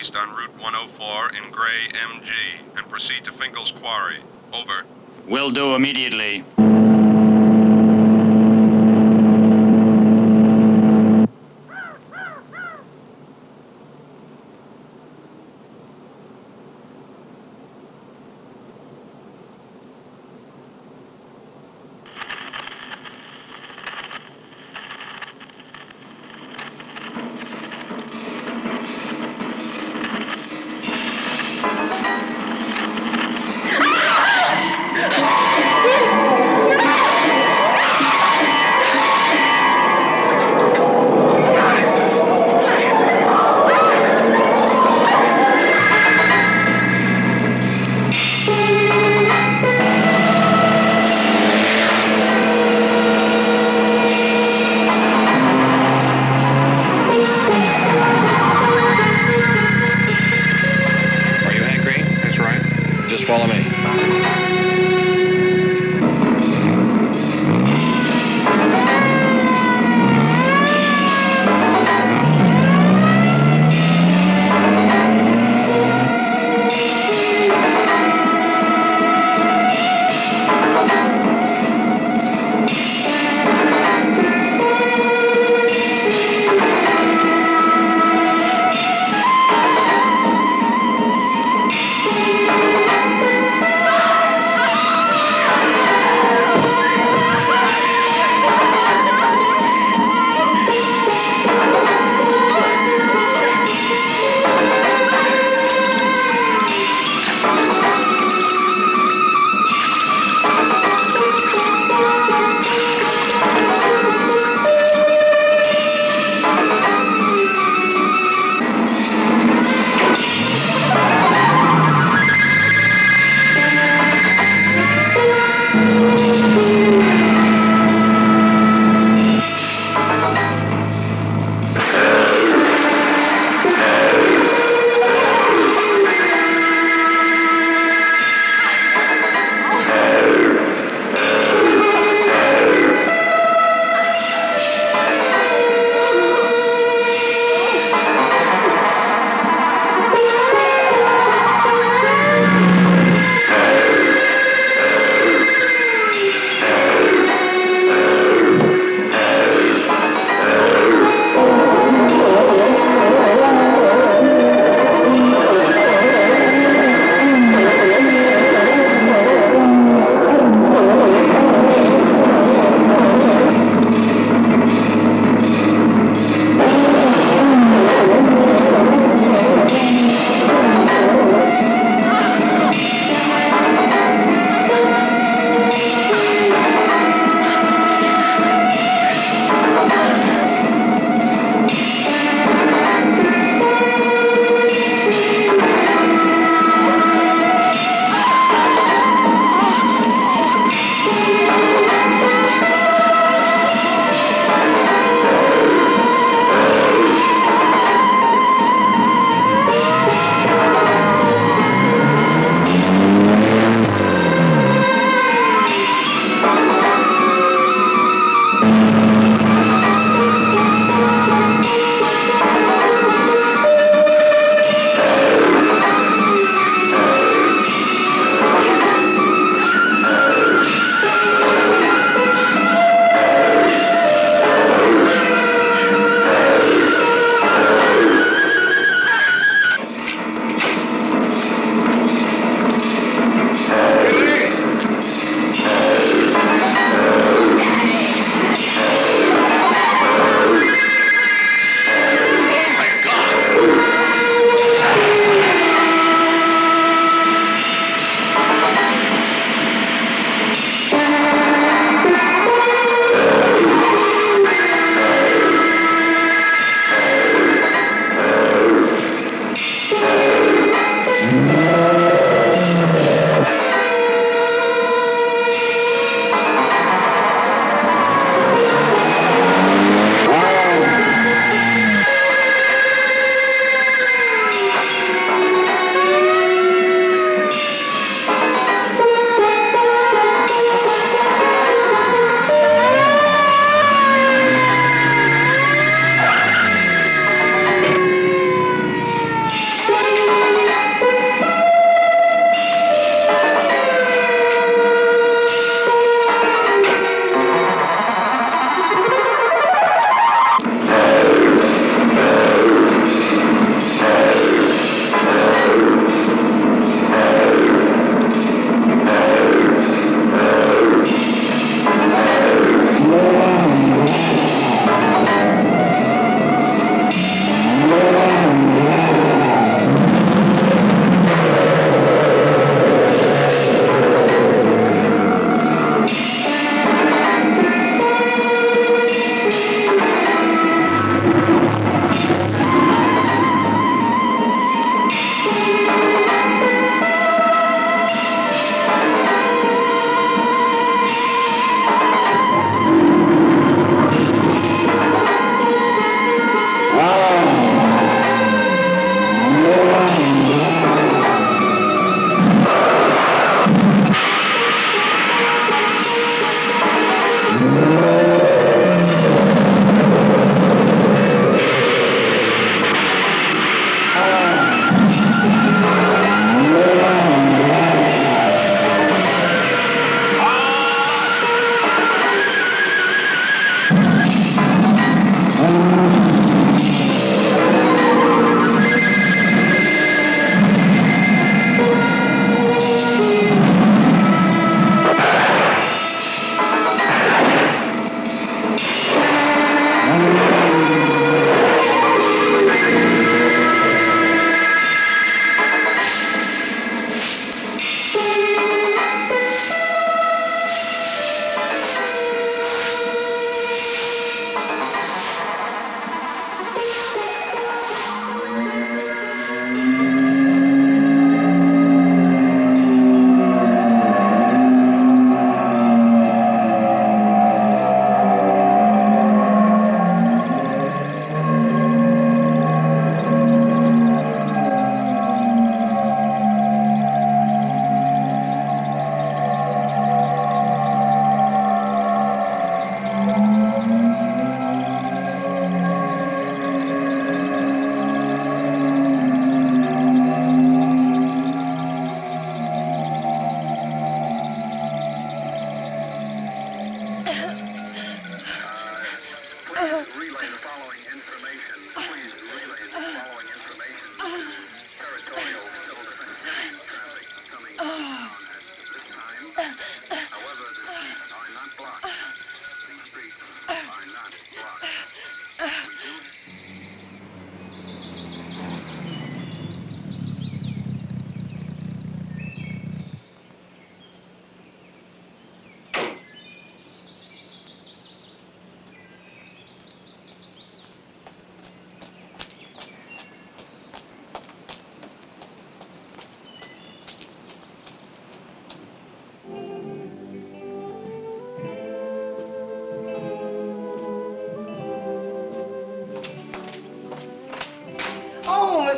east on Route 104 in gray MG and proceed to Fingal's Quarry. Over. Will do immediately.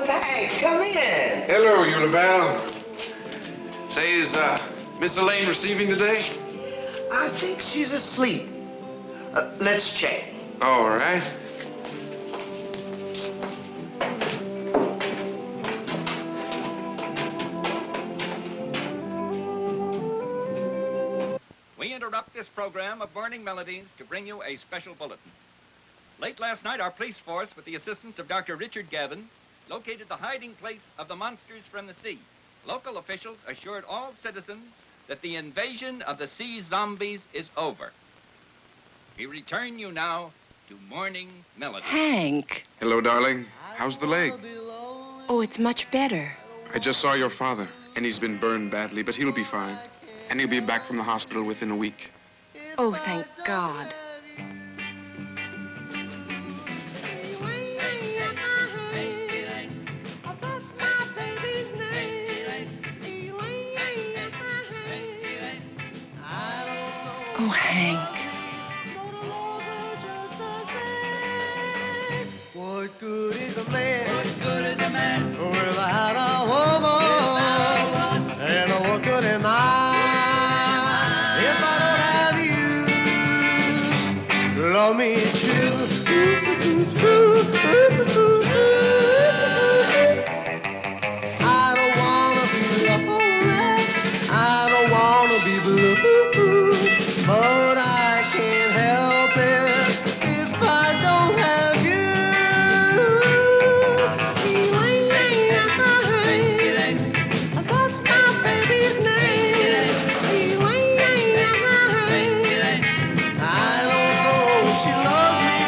Mr. Hank. Come in. Hello, Eulabelle. Say, is Miss Elaine receiving today? I think she's asleep. Let's check. All right. We interrupt this program of Morning Melodies to bring you a special bulletin. Late last night, our police force, with the assistance of Dr. Richard Gavin, located the hiding place of the monsters from the sea. Local officials assured all citizens that the invasion of the sea zombies is over. We return you now to Morning Melodies. Hank. Hello, darling. How's the leg? Oh, it's much better. I just saw your father, and he's been burned badly, but he'll be fine. And he'll be back from the hospital within a week. Oh, thank God. Oh, Hank. What good is a man? What good is a man? Without a woman. And what good am I? If I don't have you, love me true. I don't wanna be lonely. I don't wanna be blue. But I can't help it if I don't have you. That's my baby's name. I don't know if she loves me,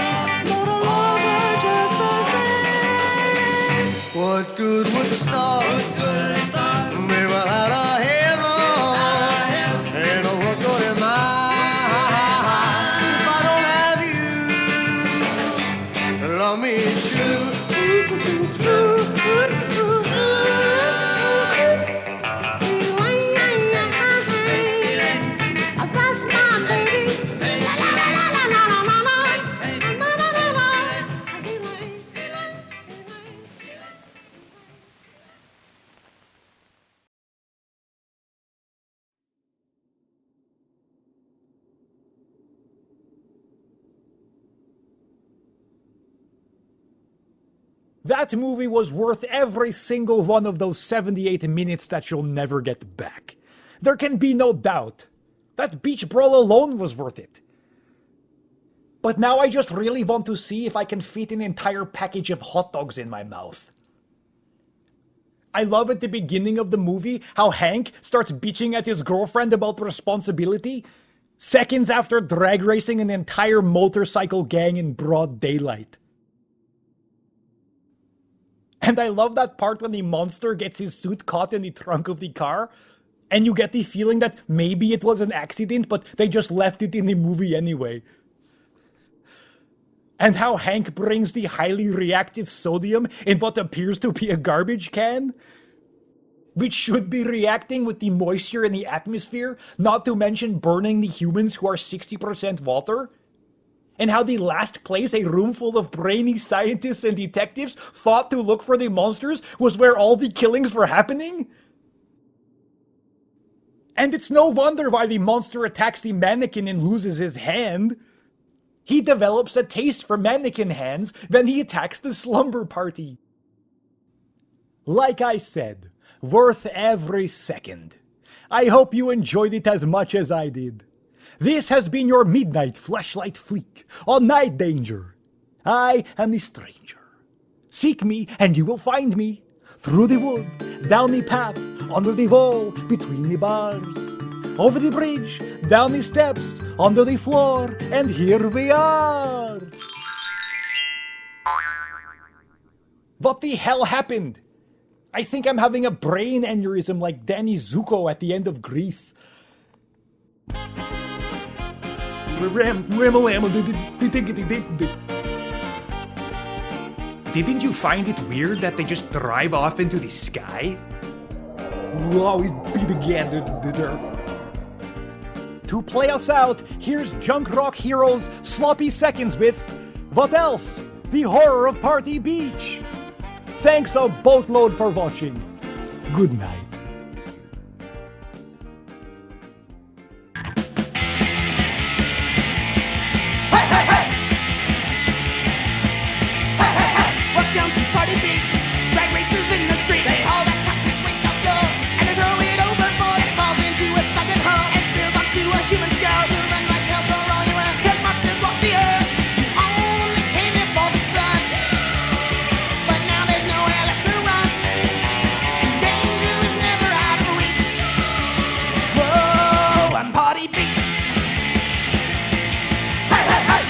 but I love her just the same. What good would the stars be without a heaven? And what good am I? Love me true. That's my baby. That movie was worth every single one of those 78 minutes that you'll never get back. There can be no doubt. That beach brawl alone was worth it. But now I just really want to see if I can fit an entire package of hot dogs in my mouth. I love at the beginning of the movie how Hank starts bitching at his girlfriend about responsibility, seconds after drag racing an entire motorcycle gang in broad daylight. And I love that part when the monster gets his suit caught in the trunk of the car, and you get the feeling that maybe it was an accident, but they just left it in the movie anyway. And how Hank brings the highly reactive sodium in what appears to be a garbage can, which should be reacting with the moisture in the atmosphere, not to mention burning the humans who are 60% water. And how the last place a room full of brainy scientists and detectives thought to look for the monsters was where all the killings were happening? And it's no wonder why the monster attacks the mannequin and loses his hand. He develops a taste for mannequin hands when he attacks the slumber party. Like I said, worth every second. I hope you enjoyed it as much as I did. This has been your midnight flashlight flick on Night Danger. I am the stranger. Seek me and you will find me. Through the wood, down the path, under the wall, between the bars. Over the bridge, down the steps, under the floor, and here we are. What the hell happened? I think I'm having a brain aneurysm like Danny Zuko at the end of Grease. Didn't you find it weird that they just drive off into the sky? We'll always be together. To play us out, here's Junk Rock Heroes Sloppy Seconds with What Else? The Horror of Party Beach. Thanks a boatload for watching. Good night. Welcome to Party Beach. Drag races in the street. They haul that toxic waste off door and they throw it overboard. It falls into a sunken hull and spills onto a human skull. You run like hell for all you earn, 'cause monsters walk the earth. You only came here for the sun, but now there's nowhere left to run. Danger is never out of reach. Whoa, on Party Beach. Hey, hey, hey.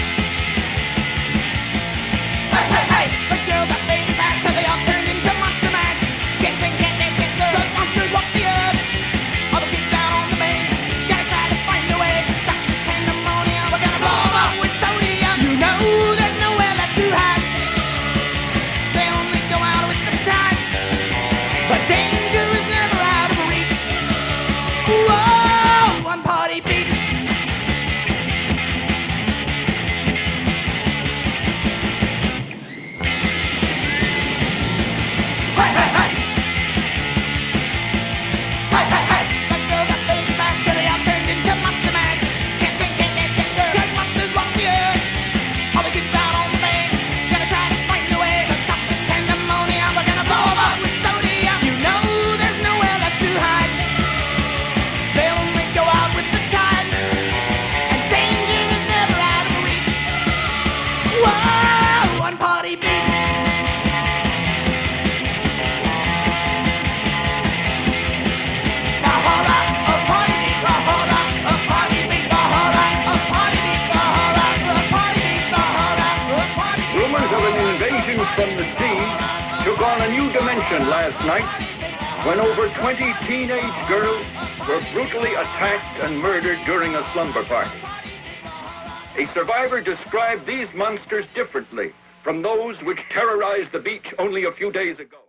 Hey, hey, hey. The girls are fading fast 'cause they all turned into monster mash. Can't sing, can't dance, can't serve, 'cause monsters walk the earth. All the kids out on the main gotta try to find a way to stop this pandemonium. We're gonna blow 'em up with sodium. You know there's nowhere left to hide. They only go out with the tide, but danger is never out of reach. Whoa, on Party Beach. Hey, hey, hey. Hey, hey, hey. The girls are fading fast 'cause they all turned into monster mash. Can't sing, can't dance, can't serve, 'cause monsters walk the earth. All the kids out on the main gotta try to find a way to stop this pandemonium. We're gonna blow 'em up with sodium. You know there's nowhere left to hide. They'll only go out with the tide, and danger is never out of reach. Whoa, on Party Beach. The horror of Party Beach, the horror of Party Beach, the horror of Party Beach, the horror of Party Beach, the horror of Party Beach. Rumors of an invasion from the sea took on a new dimension last night when over 20 teenage girls were brutally attacked and murdered during a slumber party. A survivor described these monsters differently from those which terrorized the beach only a few days ago.